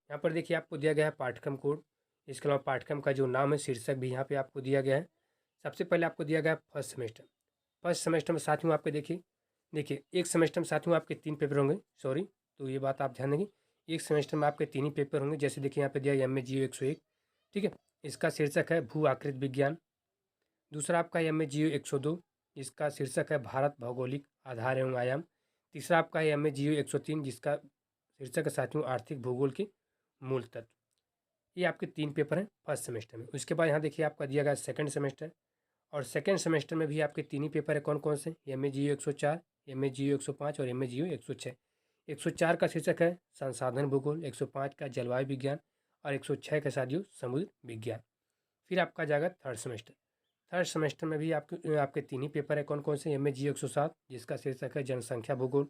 यहाँ पर देखिए आपको दिया गया है पाठ्यक्रम कोड, इसके अलावा पाठ्यक्रम का जो नाम है, शीर्षक भी यहाँ पे आपको दिया गया है। सबसे पहले आपको दिया गया है फर्स्ट सेमेस्टर। फर्स्ट सेमेस्टर में साथियों आपके देखिए एक सेमेस्टर में साथियों आपके 3 पेपर होंगे, सॉरी, तो ये बात आप ध्यान देंगे। एक सेमेस्टर में आपके 3 ही पेपर होंगे। जैसे देखिए यहाँ पे दिया है MA GO 101, ठीक है। इसका शीर्षक है भू आकृति विज्ञान। दूसरा आपका है MA GO 102, जिसका शीर्षक है भारत भौगोलिक आधार एवं आयाम। तीसरा आपका है MA GO 103, जिसका शीर्षक है साथियों आर्थिक भूगोल के मूल तत्व। ये आपके 3 पेपर हैं फर्स्ट सेमेस्टर में। उसके बाद यहाँ देखिए आपका दिया गया सेकंड सेमेस्टर, और सेकंड सेमेस्टर में भी आपके 3 ही पेपर है। कौन कौन से? MA GO 104, MA GO 105 और MA GO 106। 104 का शीर्षक है संसाधन भूगोल, 105 का जलवायु विज्ञान और 106 का साथियों समुद्र विज्ञान। फिर आपका जाएगा थर्ड सेमेस्टर। थर्ड सेमेस्टर में भी आपके 3 ही पेपर है। कौन कौन से? MA GO 107, जिसका शीर्षक है जनसंख्या भूगोल,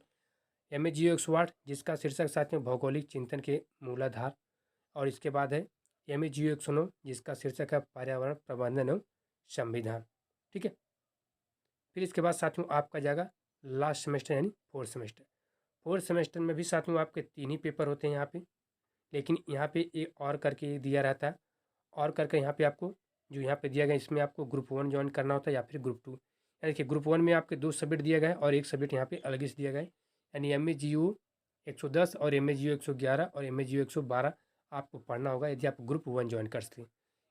MA GO 108, जिसका शीर्षक साथियों भौगोलिक चिंतन के मूलाधार, और इसके बाद है MA GO 109, जिसका शीर्षक है पर्यावरण प्रबंधन एवं संविधान, ठीक है। फिर इसके बाद साथियों आपका जाएगा लास्ट सेमेस्टर यानी फोर्थ सेमेस्टर। फोर्थ सेमेस्टर में भी साथियों आपके 3 ही पेपर होते हैं यहाँ पे, लेकिन यहाँ पे एक और करके दिया रहता है। और करके यहाँ पे आपको जो यहाँ पे दिया गया, इसमें आपको ग्रुप 1 ज्वाइन करना होता है या फिर ग्रुप 2। देखिए ग्रुप 1 में आपके 2 सब्जेक्ट दिया गया है और एक सब्जेक्ट यहाँ पे अलग से दिया गया है, यानी MA GO 110 और MA GO 111 और MA GO 112 आपको पढ़ना होगा यदि आप ग्रुप 1 ज्वाइन करते हैं।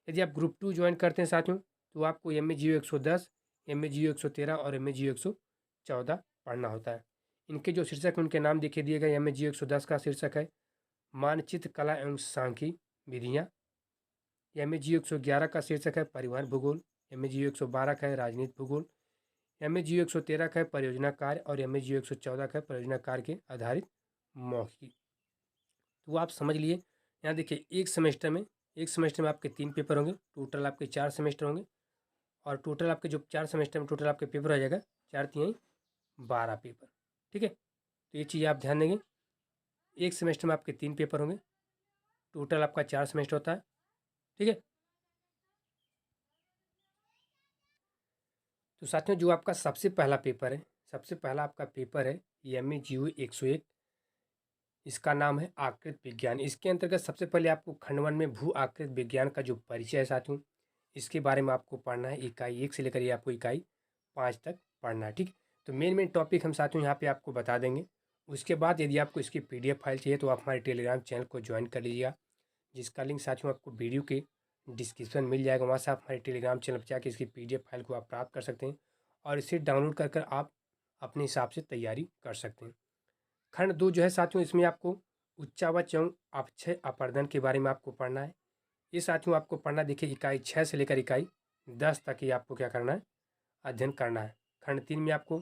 यदि आप ग्रुप 2 ज्वाइन करते हैं साथियों, तो आपको MA GO 110, MA GO 113 और MA GO 114 पढ़ना होता है। इनके जो शीर्षक उनके नाम देखिए दिए गए। MA GO 110 का शीर्षक है मानचित्र कला एवं सांख्यिकी विधियाँ। MA GO 111 का शीर्षक है परिवहन भूगोल, MA GO 112 का है राजनीति भूगोल, MA GO 113 का है परियोजना कार्य और MA GO 114 का है परियोजना कार्य के आधारित मौखिक। तो आप समझ लिए। यहाँ देखिए एक सेमेस्टर में आपके 3 पेपर होंगे, टोटल आपके 4 सेमेस्टर होंगे, और टोटल आपके जो 4 सेमेस्टर में टोटल आपके पेपर हो जाएगा 4 3 12 पेपर, ठीक है। तो ये चीज़ आप ध्यान देंगे। एक सेमेस्टर में आपके 3 पेपर होंगे, टोटल आपका 4 सेमेस्टर होता है, ठीक है। तो साथियों जो आपका सबसे पहला आपका पेपर है MA GO 101, इसका नाम है आकृति विज्ञान। इसके अंतर्गत सबसे पहले आपको खंड 1 में भू आकृति विज्ञान का जो परिचय है साथियों, इसके बारे में आपको पढ़ना है। इकाई 1 से लेकर ये आपको इकाई 5 तक पढ़ना है, ठीक। तो मेन टॉपिक हम साथियों यहाँ पे आपको बता देंगे। उसके बाद यदि आपको इसकी PDF फाइल चाहिए तो आप हमारे टेलीग्राम चैनल को ज्वाइन कर लीजिएगा, जिसका लिंक साथियों आपको वीडियो के डिस्क्रिप्शन मिल जाएगा। वहाँ से आप हमारे टेलीग्राम चैनल पर जाकर इसकी PDF फाइल को आप प्राप्त कर सकते हैं और इसे डाउनलोड कर आप अपने हिसाब से तैयारी कर सकते हैं। खंड 2 जो है साथियों, इसमें आपको उच्चावच एवं अपक्षय अपर्दन के बारे में आपको पढ़ना है। ये साथियों आपको पढ़ना, देखिए इकाई 6 से लेकर इकाई 10 तक ही आपको क्या करना है, अध्ययन करना है। खंड 3 में आपको,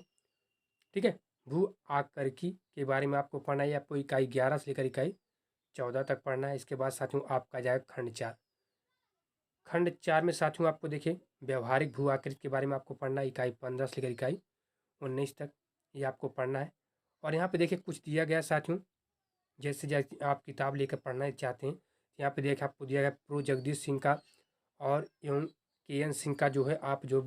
ठीक है, भू आकृति के बारे में आपको पढ़ना है। आपको इकाई 11 से लेकर इकाई 14 तक पढ़ना है। इसके बाद साथियों आपका जाएगा खंड 4। खंड 4 में साथियों आपको देखिए व्यवहारिक भू आकृति के बारे में आपको पढ़ना है, इकाई 15 से लेकर इकाई 19 तक ये आपको पढ़ना है। और यहाँ पे देखिए कुछ दिया गया साथियों, जैसे जैसे आप किताब लेकर पढ़ना चाहते हैं, यहाँ पे देखिए आपको दिया गया प्रो जगदीश सिंह का और एवं KN सिंह का जो है, आप जो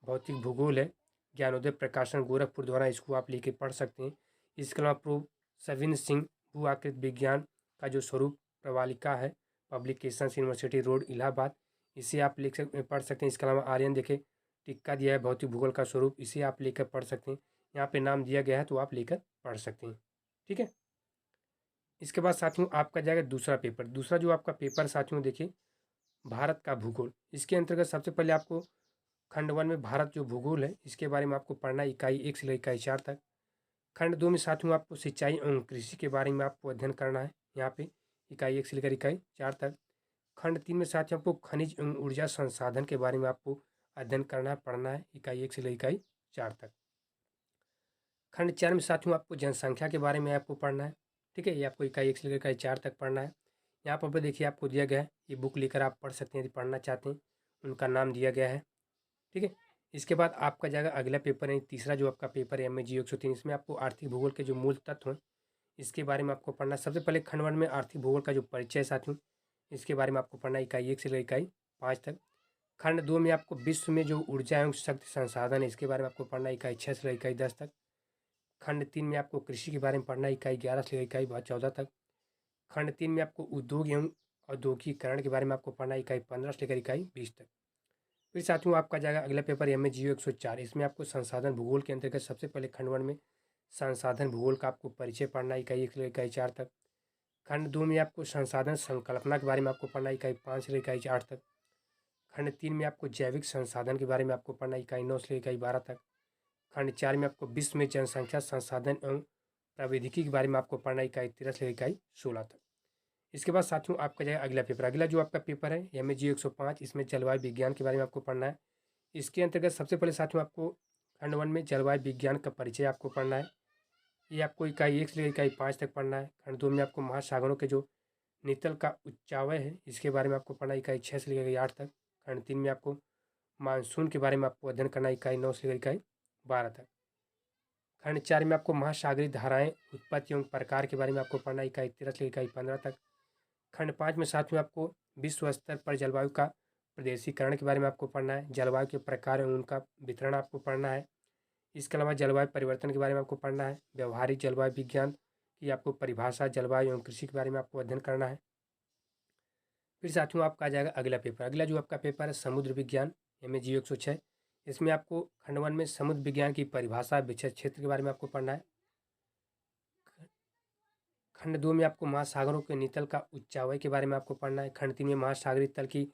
भौतिक भूगोल है, ज्ञानोदय प्रकाशन गोरखपुर द्वारा, इसको आप लेके पढ़ सकते हैं। इसके अलावा प्रो सविन सिंह भू आकृति विज्ञान का जो स्वरूप प्रवालिका है, पब्लिकेशन यूनिवर्सिटी रोड इलाहाबाद, इसे आप पढ़ सकते हैं। इसके अलावा आर्यन देखे टिक्का दिया है भौतिक भूगोल का स्वरूप, इसे आप लेकर पढ़ सकते हैं। यहाँ पे नाम दिया गया है तो आप लेकर पढ़ सकते हैं, ठीक है। इसके बाद साथियों आपका जाएगा दूसरा पेपर। दूसरा जो आपका पेपर साथियों देखिए भारत का भूगोल। इसके अंतर्गत सबसे पहले आपको खंड 1 में भारत जो भूगोल है इसके बारे में आपको पढ़ना है, इकाई 1 से लेकर इकाई 4 तक। खंड 2 में साथियों आपको सिंचाई एवं कृषि के बारे में आपको अध्ययन करना है, यहाँ पे इकाई 1 से लेकर इकाई 4 तक। खंड 3 में साथियों आपको खनिज एवं ऊर्जा संसाधन के बारे में आपको अध्ययन करना है, पढ़ना है, इकाई 1 से लेकर इकाई 4 तक। खंड 4 में साथियों आपको जनसंख्या के बारे में आपको पढ़ना है, ठीक है। ये आपको इकाई 1 से लेकर इकाई 4 तक पढ़ना है। यहाँ पर देखिए आपको दिया गया है, ये बुक लेकर आप पढ़ सकते हैं यदि पढ़ना चाहते हैं, उनका नाम दिया गया है, ठीक है। इसके बाद आपका जाएगा अगला पेपर है, तीसरा जो आपका पेपर है MA GO 103। इसमें आपको आर्थिक भूगोल के जो मूल तत्व हैं इसके बारे में आपको पढ़ना है। सबसे पहले खंड 1 में आर्थिक भूगोल का जो परिचय है साथियों, इसके बारे में आपको पढ़ना है, इकाई 1 से लेकर इकाई 5 तक। खंड 2 में आपको विश्व में जो ऊर्जा एवं शक्ति संसाधन है इसके बारे में आपको पढ़ना है, इकाई 6 से लेकर इकाई 10 तक। खंड 3 में आपको कृषि के बारे में पढ़ना है, इकाई 11 से लेकर इकाई 14 तक। खंड 3 में आपको उद्योग एवं औद्योगिकीकरण के बारे में आपको पढ़ना है, इकाई 15 से लेकर इकाई 20 तक। फिर साथियों आपका जाएगा अगला पेपर एम ए जी 104। इसमें आपको संसाधन भूगोल के अंतर्गत सबसे पहले खंड 1 में संसाधन भूगोल का आपको परिचय पढ़ना है, इकाई 1 से लेकर इकाई 4 तक। खंड 2 में आपको संसाधन संकल्पना के बारे में आपको पढ़ना है, इकाई 5 से लेकर इकाई 8 तक। खंड 3 में आपको जैविक संसाधन के बारे में आपको पढ़ना है, इकाई 9 से लेकर इकाई 12 तक। खंड 4 में आपको विश्व में जनसंख्या संसाधन एवं प्रौद्योगिकी के बारे में आपको पढ़ना है, इकाई 13 से लेकर इकाई 16 तक। इसके बाद साथियों आपका जाएगा अगला पेपर। अगला जो आपका पेपर है एम ए जी 105, इसमें जलवायु विज्ञान के बारे में आपको पढ़ना है। इसके अंतर्गत सबसे पहले साथियों आपको खंड 1 में जलवायु विज्ञान का परिचय आपको पढ़ना है, ये आपको इकाई 1 से लेकर इकाई 5 तक पढ़ना है। खंड 2 में आपको महासागरों के जो नितल का उच्चावय है इसके बारे में आपको पढ़ना है, इकाई 6 से लेकर इकाई 8 तक। खंड 3 में आपको मानसून के बारे में आपको अध्ययन करना है, इकाई 9 से लेकर इकाई 12 तक। खंड 4 में आपको महासागरीय धाराएं उत्पत्ति एवं प्रकार के बारे में आपको पढ़ना है, इकाई 13 से लेकर इकाई 15 तक। खंड 5 में साथियों आपको विश्व स्तर पर जलवायु का प्रदेशीकरण के बारे में आपको पढ़ना है, जलवायु के प्रकार एवं उनका वितरण आपको पढ़ना है। इसके अलावा जलवायु परिवर्तन के बारे में आपको पढ़ना है, व्यवहारिक जलवायु विज्ञान की आपको परिभाषा, जलवायु एवं कृषि के बारे में आपको अध्ययन करना है। फिर साथियों आपका आ जाएगा अगला पेपर। अगला जो आपका पेपर है समुद्र विज्ञान एम ए जी 106। इसमें आपको खंड 1 में समुद्र विज्ञान की परिभाषा, विषय क्षेत्र के बारे में आपको पढ़ना है। खंड 2 में आपको महासागरों के नितल का उच्चावय के बारे में आपको पढ़ना है। खंड 3 में महासागरीय तल की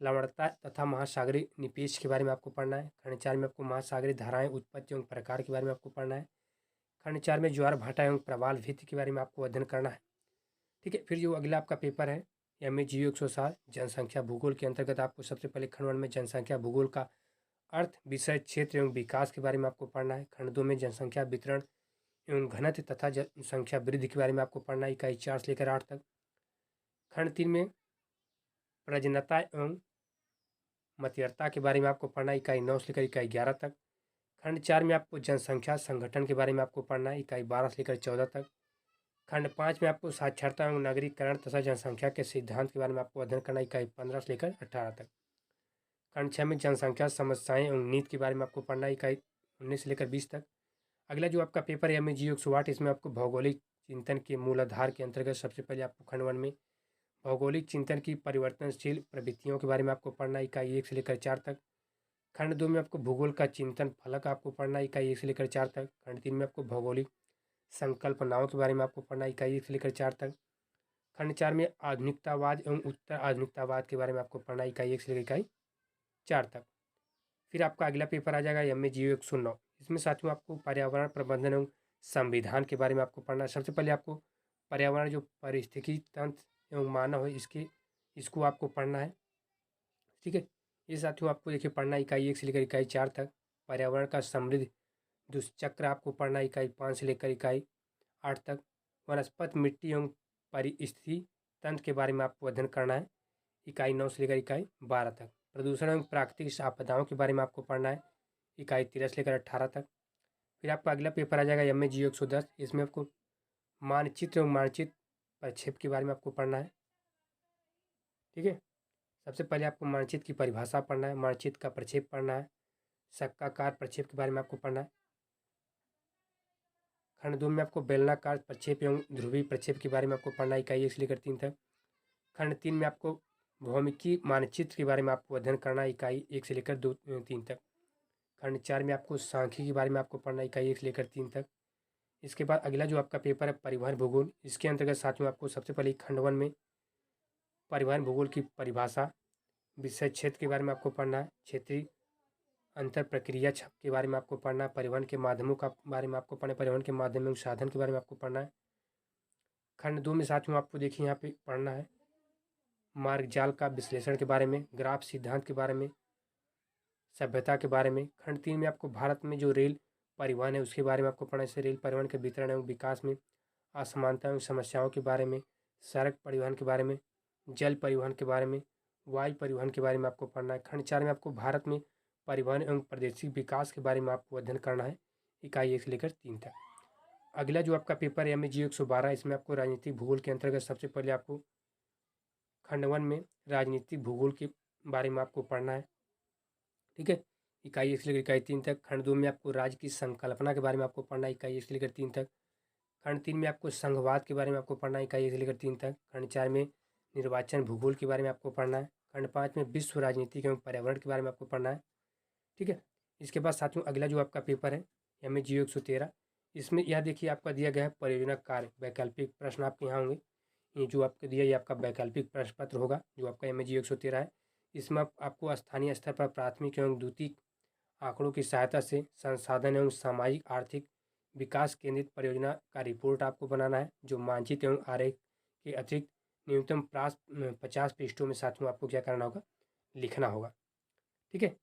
लवणता तथा महासागरीय निपेश के बारे में आपको पढ़ना है। खंड 4 में आपको महासागरीय धाराएं उत्पत्ति एवं प्रकार के बारे में आपको पढ़ना है। खंड 4 में ज्वार भाटा एवं प्रवाल भित्ति के बारे में आपको अध्ययन करना है। ठीक है, फिर जो अगला आपका पेपर है एम ए जी 107 जनसंख्या भूगोल के अंतर्गत आपको सबसे पहले खंड 1 में जनसंख्या भूगोल का अर्थ, विषय क्षेत्र एवं विकास के बारे में आपको पढ़ना है। खंड 2 में जनसंख्या वितरण एवं घनत्व तथा जनसंख्या वृद्धि के बारे में आपको पढ़ना है, इकाई 4 से लेकर 8 तक। खंड 3 में प्रजनता एवं मत्यर्ता के बारे में आपको पढ़ना है, इकाई 9 से लेकर इकाई 11 तक। खंड 4 में आपको जनसंख्या संगठन के बारे में आपको पढ़ना है, इकाई 12 से लेकर 14 तक। खंड 5 में आपको साक्षरता एवं नागरिकरण तथा जनसंख्या के सिद्धांत के बारे में आपको अध्ययन करना है, इकाई 15 से लेकर 18 तक। खंड 6 में जनसंख्या समस्याएं एवं नीति के बारे में आपको पढ़ना है, इकाई 19 से लेकर 20 तक। अगला जो आपका पेपर है एम ए जी 108, इसमें आपको भौगोलिक चिंतन के मूलाधार के अंतर्गत सबसे पहले आपको खंड 1 में भौगोलिक चिंतन की परिवर्तनशील प्रवृत्तियों के बारे में आपको पढ़ना है, इकाई 1 से लेकर 4 तक। खंड 2 में आपको भूगोल का चिंतन फलक आपको पढ़ना है, इकाई 1 से लेकर 4 तक। खंड 3 में आपको भौगोलिक संकल्पनाओं के बारे में आपको पढ़ना है, इकाई 1 से लेकर 4 तक। खंड 4 में आधुनिकतावाद एवं उत्तर आधुनिकतावाद के बारे में आपको पढ़ना है, इकाई 1 से लेकर इकाई 4 तक। फिर आपका अगला पेपर आ जाएगा एम ए जी 109। इसमें साथियों आपको पर्यावरण प्रबंधन एवं संविधान के बारे में आपको पढ़ना है। सबसे पहले आपको पर्यावरण जो पारिस्थितिकी तंत्र एवं मानव है इसको आपको पढ़ना है। ठीक है, ये साथियों आपको देखिए पढ़ना है, इकाई 1 से लेकर इकाई 4 तक। पर्यावरण का समृद्ध दुष्चक्र आपको पढ़ना है, इकाई 5 से लेकर इकाई 8 तक। वनस्पति मिट्टी एवं परिस्थिति तंत्र के बारे में आपको अध्ययन करना है, इकाई 9 से लेकर इकाई 12 तक। प्रदूषण एवं प्राकृतिक आपदाओं के बारे में आपको पढ़ना है, इकाई 13 से लेकर 18 तक। फिर आपका अगला पेपर आ जाएगा एम ए जी 110। इसमें आपको मानचित्र एवं मानचित्र प्रक्षेप के बारे में आपको पढ़ना है। ठीक है, सबसे पहले आपको मानचित्र की परिभाषा पढ़ना है, मानचित्र का प्रक्षेप पढ़ना है, शक्काकार प्रक्षेप के बारे में आपको पढ़ना है। खंड 2 में आपको बेलनाकार प्रक्षेप एवं ध्रुवीय प्रक्षेप के बारे में आपको पढ़ना है, इकाई 1 से लेकर 3 तक। खंड 3 में आपको भौमिकी मानचित्र के बारे में आपको अध्ययन करना है, इकाई 1 से लेकर 3 तक। खंड 4 में आपको सांख्यिकी के बारे में आपको पढ़ना है, इकाई 1 से लेकर 3 तक। इसके बाद अगला जो आपका पेपर है परिवहन भूगोल, इसके अंतर्गत साथियों आपको सबसे पहले खंड 1 में परिवहन भूगोल की परिभाषा, विषय क्षेत्र के बारे में आपको पढ़ना है, क्षेत्रीय अंतर प्रक्रिया छप के बारे में आपको पढ़ना है, परिवहन के माध्यमों का बारे में आपको पढ़ना है, परिवहन के माध्यम एवं साधन के बारे में आपको पढ़ना है। खंड 2 में साथियों आपको देखिए यहाँ पे पढ़ना है मार्ग जाल का विश्लेषण के बारे में, ग्राफ सिद्धांत के बारे में, सभ्यता के बारे में। खंड 3 में आपको भारत में जो रेल परिवहन है उसके बारे में आपको पढ़ना है, इससे रेल परिवहन के वितरण एवं विकास में असमानता एवं समस्याओं के बारे में, सड़क परिवहन के बारे में, जल परिवहन के बारे में, वायु परिवहन के बारे में आपको पढ़ना है। खंड 4 में आपको भारत में परिवहन एवं प्रादेशिक विकास के बारे में आपको अध्ययन करना है, इकाई 1 से लेकर 3 तक। अगला जो आपका पेपर है एम ए जी 112, इसमें आपको राजनीतिक भूगोल के अंतर्गत सबसे पहले आपको खंड 1 में राजनीतिक भूगोल के बारे में आपको पढ़ना है। ठीक है, इकाई 1 से लेकर इकाई 3 तक। खंड 2 में आपको राज्य की संकल्पना के बारे में आपको पढ़ना है, इकाई 1 से लेकर 3 तक। खंड 3 में आपको संघवाद के बारे में आपको पढ़ना है, इकाई 1 से लेकर 3 तक। खंड 4 में निर्वाचन भूगोल के बारे में आपको पढ़ना है। खंड 5 में विश्व राजनीति एवं पर्यावरण के बारे में आपको पढ़ना है। ठीक है। इसके बाद साथियों अगला जो आपका पेपर है एम ए जी 113, इसमें यह देखिए आपका दिया गया है परियोजना कार्य, वैकल्पिक प्रश्न आपके यहाँ होंगे। ये जो आपको दिया ये आपका वैकल्पिक प्रश्न पत्र होगा जो आपका एम ए जी 113 है। इसमें आपको स्थानीय स्तर पर प्राथमिक एवं द्वितीयक आंकड़ों की सहायता से संसाधन एवं सामाजिक आर्थिक विकास केंद्रित परियोजना का रिपोर्ट आपको बनाना है, जो मानचित्र एवं आरेख के अतिरिक्त न्यूनतम 50 पृष्ठों में साथियों आपको क्या करना होगा, लिखना होगा। ठीक है।